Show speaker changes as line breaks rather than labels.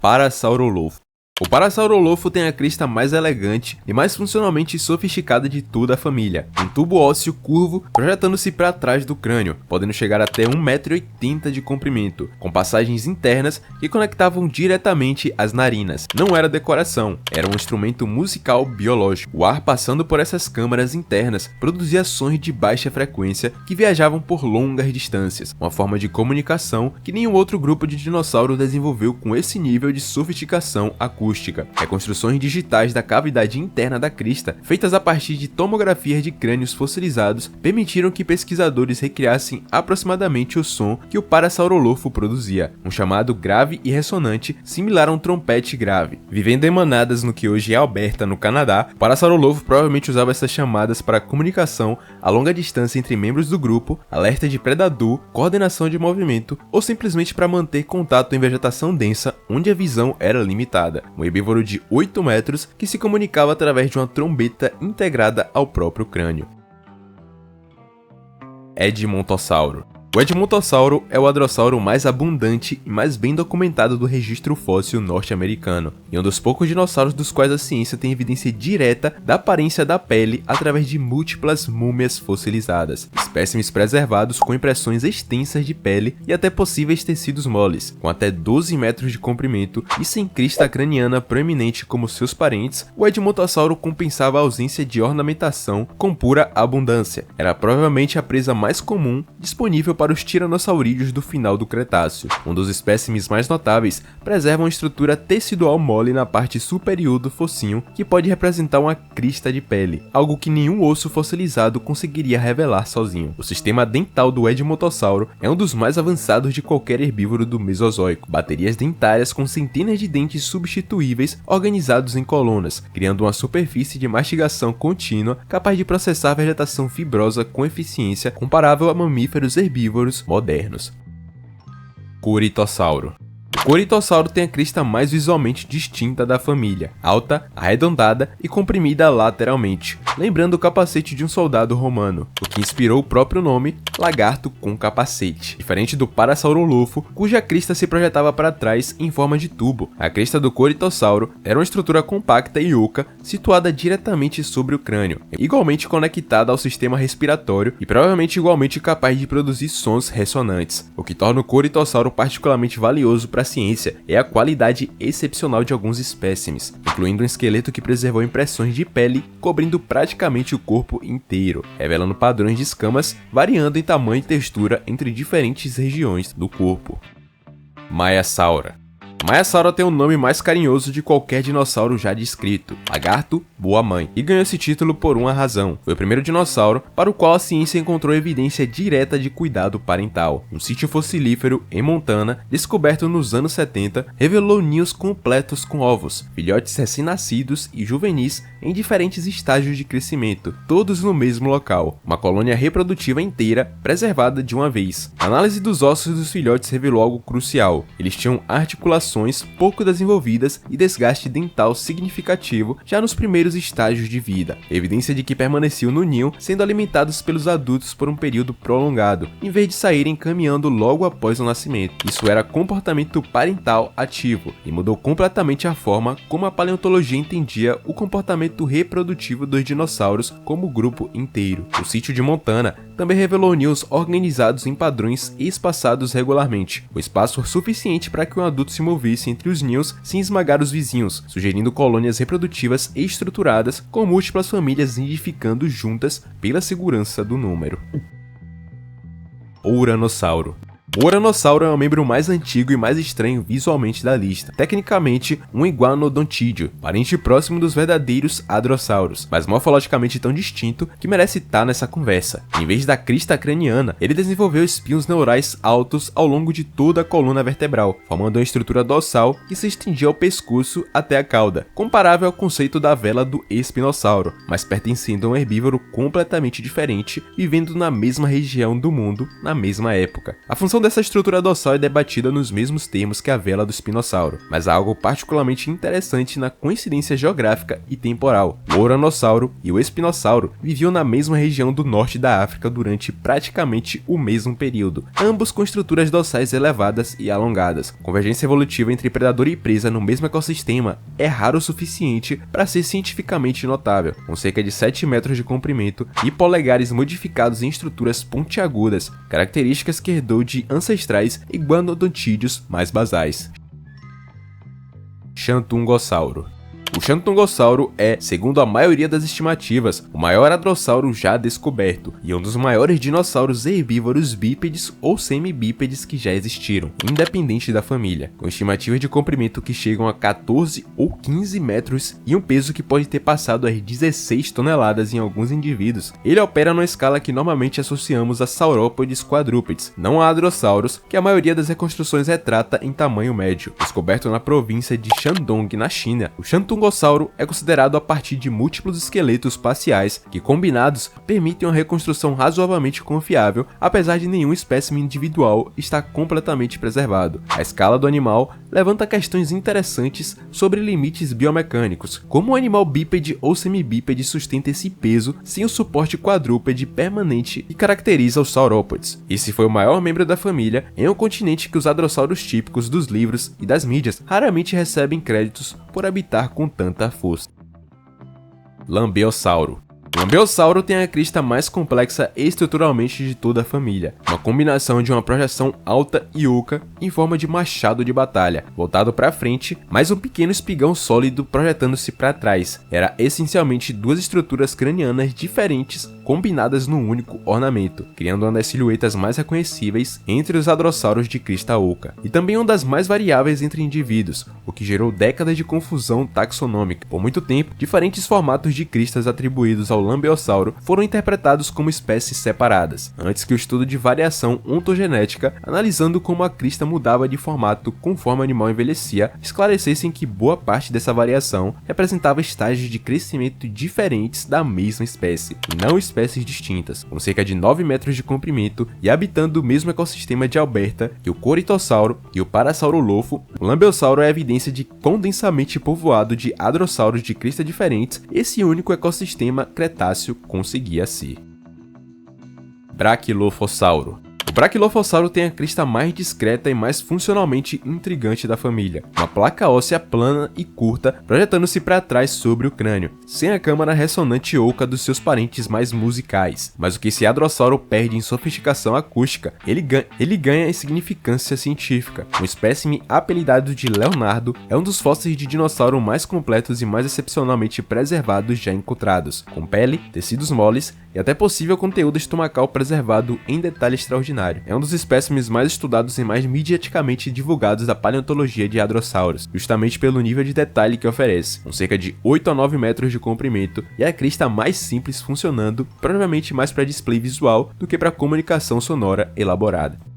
Parasaurolopho. O Parasaurolopho tem a crista mais elegante e mais funcionalmente sofisticada de toda a família, um tubo ósseo curvo projetando-se para trás do crânio, podendo chegar até 1,80 m de comprimento, com passagens internas que conectavam diretamente às narinas. Não era decoração, era um instrumento musical biológico. O ar passando por essas câmaras internas produzia sons de baixa frequência que viajavam por longas distâncias, uma forma de comunicação que nenhum outro grupo de dinossauro desenvolveu com esse nível de sofisticação acústica. Reconstruções digitais da cavidade interna da crista, feitas a partir de tomografias de crânios fossilizados, permitiram que pesquisadores recriassem aproximadamente o som que o Parasaurolopho produzia, um chamado grave e ressonante similar a um trompete grave. Vivendo em manadas no que hoje é Alberta, no Canadá, o Parasaurolopho provavelmente usava essas chamadas para comunicação a longa distância entre membros do grupo, alerta de predador, coordenação de movimento ou simplesmente para manter contato em vegetação densa onde a visão era limitada. Um herbívoro de 8 metros que se comunicava através de uma trombeta integrada ao próprio crânio. Edmontossauro. O Edmontossauro é o hadrossauro mais abundante e mais bem documentado do registro fóssil norte-americano, e um dos poucos dinossauros dos quais a ciência tem evidência direta da aparência da pele através de múltiplas múmias fossilizadas, espécimes preservados com impressões extensas de pele e até possíveis tecidos moles, com até 12 metros de comprimento e sem crista craniana proeminente como seus parentes. O Edmontossauro compensava a ausência de ornamentação com pura abundância. Era provavelmente a presa mais comum disponível para os tiranossaurídeos do final do Cretáceo. Um dos espécimes mais notáveis preserva uma estrutura tecidual mole na parte superior do focinho que pode representar uma crista de pele, algo que nenhum osso fossilizado conseguiria revelar sozinho. O sistema dental do Edmontossauro é um dos mais avançados de qualquer herbívoro do Mesozoico. Baterias dentárias com centenas de dentes substituíveis organizados em colunas, criando uma superfície de mastigação contínua capaz de processar vegetação fibrosa com eficiência comparável a mamíferos herbívoros modernos. Corytossauro. O Corytossauro tem a crista mais visualmente distinta da família, alta, arredondada e comprimida lateralmente, lembrando o capacete de um soldado romano, o que inspirou o próprio nome, lagarto com capacete. Diferente do Parasaurolopho, cuja crista se projetava para trás em forma de tubo, a crista do Corytossauro era uma estrutura compacta e oca situada diretamente sobre o crânio, igualmente conectada ao sistema respiratório e provavelmente igualmente capaz de produzir sons ressonantes. O que torna o Corytossauro particularmente valioso para a ciência é a qualidade excepcional de alguns espécimes, incluindo um esqueleto que preservou impressões de pele cobrindo praticamente o corpo inteiro, revelando padrões de escamas variando em tamanho e textura entre diferentes regiões do corpo. Maiasaura. Maiasaura tem o nome mais carinhoso de qualquer dinossauro já descrito, lagarto boa mãe, e ganhou esse título por uma razão. Foi o primeiro dinossauro para o qual a ciência encontrou evidência direta de cuidado parental. Um sítio fossilífero em Montana, descoberto nos anos 70, revelou ninhos completos com ovos, filhotes recém-nascidos e juvenis em diferentes estágios de crescimento, todos no mesmo local, uma colônia reprodutiva inteira preservada de uma vez. A análise dos ossos dos filhotes revelou algo crucial: eles tinham articulações pouco desenvolvidas e desgaste dental significativo já nos primeiros estágios de vida, evidência de que permaneciam no ninho sendo alimentados pelos adultos por um período prolongado, em vez de saírem caminhando logo após o nascimento. Isso era comportamento parental ativo e mudou completamente a forma como a paleontologia entendia o comportamento reprodutivo dos dinossauros como grupo inteiro. O sítio de Montana também revelou ninhos organizados em padrões e espaçados regularmente, o espaço suficiente para que um adulto se movesse entre os ninhos sem esmagar os vizinhos, sugerindo colônias reprodutivas estruturadas com múltiplas famílias nidificando juntas pela segurança do número. Uranossauro. O Uranossauro é o membro mais antigo e mais estranho visualmente da lista, tecnicamente um iguanodontídeo, parente próximo dos verdadeiros hadrossauros, mas morfologicamente tão distinto que merece estar nessa conversa. Em vez da crista craniana, ele desenvolveu espinhos neurais altos ao longo de toda a coluna vertebral, formando uma estrutura dorsal que se estendia ao pescoço até a cauda, comparável ao conceito da vela do espinossauro, mas pertencendo a um herbívoro completamente diferente, vivendo na mesma região do mundo na mesma época. A função dessa estrutura dorsal é debatida nos mesmos termos que a vela do espinossauro, mas há algo particularmente interessante na coincidência geográfica e temporal. O uranossauro e o espinossauro viviam na mesma região do norte da África durante praticamente o mesmo período, ambos com estruturas dorsais elevadas e alongadas. Convergência evolutiva entre predador e presa no mesmo ecossistema é raro o suficiente para ser cientificamente notável, com cerca de 7 metros de comprimento e polegares modificados em estruturas pontiagudas, características que herdou de ancestrais iguanodontídeos mais basais. Xantungossauro. O Xantungossauro é, segundo a maioria das estimativas, o maior hadrossauro já descoberto e um dos maiores dinossauros herbívoros bípedes ou semibípedes que já existiram, independente da família, com estimativas de comprimento que chegam a 14 ou 15 metros e um peso que pode ter passado as 16 toneladas em alguns indivíduos. Ele opera numa escala que normalmente associamos a saurópodes quadrúpedes, não a hadrossauros, que a maioria das reconstruções retrata em tamanho médio. Descoberto na província de Shandong, na China, o Xantungossauro é considerado a partir de múltiplos esqueletos parciais que, combinados, permitem uma reconstrução razoavelmente confiável, apesar de nenhum espécime individual estar completamente preservado. A escala do animal levanta questões interessantes sobre limites biomecânicos, como um animal bípede ou semibípede sustenta esse peso sem o suporte quadrúpede permanente que caracteriza os saurópodes. Esse foi o maior membro da família em um continente que os hadrossauros típicos dos livros e das mídias raramente recebem créditos por habitar com tanta força. Lambeossauro. O Lambeossauro tem a crista mais complexa estruturalmente de toda a família, uma combinação de uma projeção alta e oca em forma de machado de batalha, voltado para frente, mais um pequeno espigão sólido projetando-se para trás. Era essencialmente duas estruturas cranianas diferentes combinadas num único ornamento, criando uma das silhuetas mais reconhecíveis entre os hadrossauros de crista oca, e também uma das mais variáveis entre indivíduos, o que gerou décadas de confusão taxonômica. Por muito tempo, diferentes formatos de cristas atribuídos ao Lambeossauro foram interpretados como espécies separadas, antes que o estudo de variação ontogenética, analisando como a crista mudava de formato conforme o animal envelhecia, esclarecessem que boa parte dessa variação representava estágios de crescimento diferentes da mesma espécie, e não espécies distintas, com cerca de 9 metros de comprimento e habitando o mesmo ecossistema de Alberta que o Corytossauro e o Parasaurolofo. O Lambeossauro é evidência de quão densamente povoado de hadrossauros de crista diferentes esse único ecossistema Cretáceo conseguia ser. Brachilophosauro. O Brachilophosauro tem a crista mais discreta e mais funcionalmente intrigante da família, uma placa óssea plana e curta projetando-se para trás sobre o crânio, sem a câmara ressonante oca dos seus parentes mais musicais. Mas o que esse hadrossauro perde em sofisticação acústica, ele ganha em significância científica. Um espécime apelidado de Leonardo é um dos fósseis de dinossauro mais completos e mais excepcionalmente preservados já encontrados, com pele, tecidos moles e até possível conteúdo estomacal preservado em detalhe extraordinário. É um dos espécimes mais estudados e mais mediaticamente divulgados da paleontologia de hadrossauros, justamente pelo nível de detalhe que oferece, com cerca de 8 a 9 metros de comprimento e a crista mais simples funcionando, provavelmente mais para display visual do que para comunicação sonora elaborada.